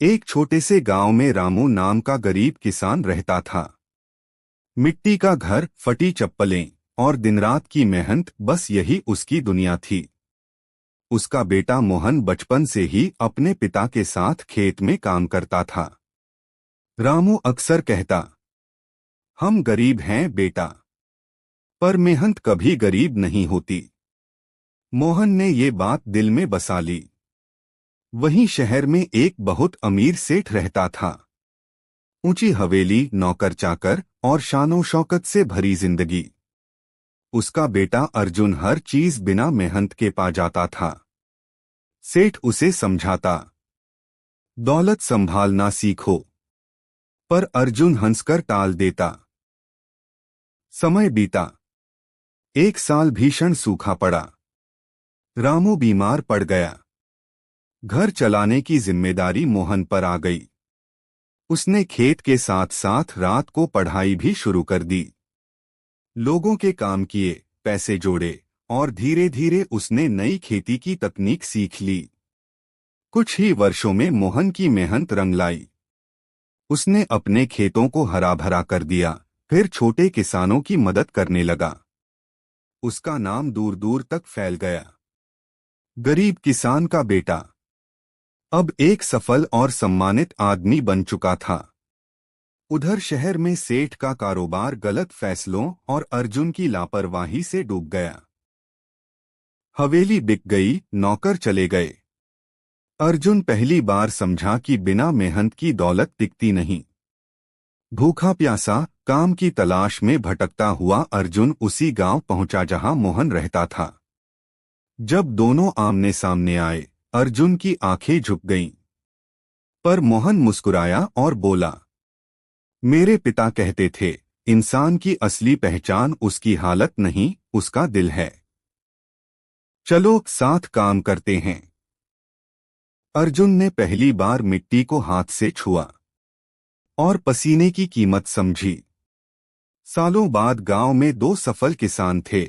एक छोटे से गांव में रामू नाम का गरीब किसान रहता था। मिट्टी का घर, फटी चप्पलें और दिन रात की मेहनत, बस यही उसकी दुनिया थी। उसका बेटा मोहन बचपन से ही अपने पिता के साथ खेत में काम करता था। रामू अक्सर कहता, हम गरीब हैं बेटा, पर मेहनत कभी गरीब नहीं होती। मोहन ने ये बात दिल में बसा ली। वहीं शहर में एक बहुत अमीर सेठ रहता था। ऊंची हवेली, नौकर चाकर और शानो शौकत से भरी जिंदगी। उसका बेटा अर्जुन हर चीज बिना मेहनत के पा जाता था। सेठ उसे समझाता, दौलत संभालना सीखो, पर अर्जुन हंसकर टाल देता। समय बीता। एक साल भीषण सूखा पड़ा। रामू बीमार पड़ गया। घर चलाने की जिम्मेदारी मोहन पर आ गई। उसने खेत के साथ साथ रात को पढ़ाई भी शुरू कर दी। लोगों के काम किए, पैसे जोड़े और धीरे धीरे उसने नई खेती की तकनीक सीख ली। कुछ ही वर्षों में मोहन की मेहनत रंग लाई। उसने अपने खेतों को हरा भरा कर दिया, फिर छोटे किसानों की मदद करने लगा। उसका नाम दूर दूर तक फैल गया। गरीब किसान का बेटा अब एक सफल और सम्मानित आदमी बन चुका था। उधर शहर में सेठ का कारोबार गलत फैसलों और अर्जुन की लापरवाही से डूब गया। हवेली बिक गई, नौकर चले गए। अर्जुन पहली बार समझा कि बिना मेहनत की दौलत टिकती नहीं। भूखा प्यासा, काम की तलाश में भटकता हुआ अर्जुन उसी गांव पहुंचा जहां मोहन रहता था। जब दोनों आमने सामने आए, अर्जुन की आंखें झुक गईं। पर मोहन मुस्कुराया और बोला, मेरे पिता कहते थे, इंसान की असली पहचान उसकी हालत नहीं, उसका दिल है। चलो साथ काम करते हैं। अर्जुन ने पहली बार मिट्टी को हाथ से छुआ और पसीने की कीमत समझी। सालों बाद गांव में दो सफल किसान थे।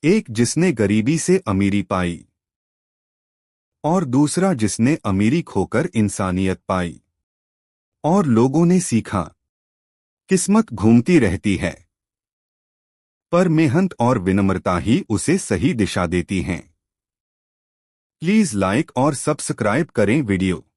एक जिसने गरीबी से अमीरी पाई और दूसरा जिसने अमीरी खोकर इंसानियत पाई। और लोगों ने सीखा, किस्मत घूमती रहती है, पर मेहनत और विनम्रता ही उसे सही दिशा देती हैं। प्लीज लाइक और सब्सक्राइब करें वीडियो।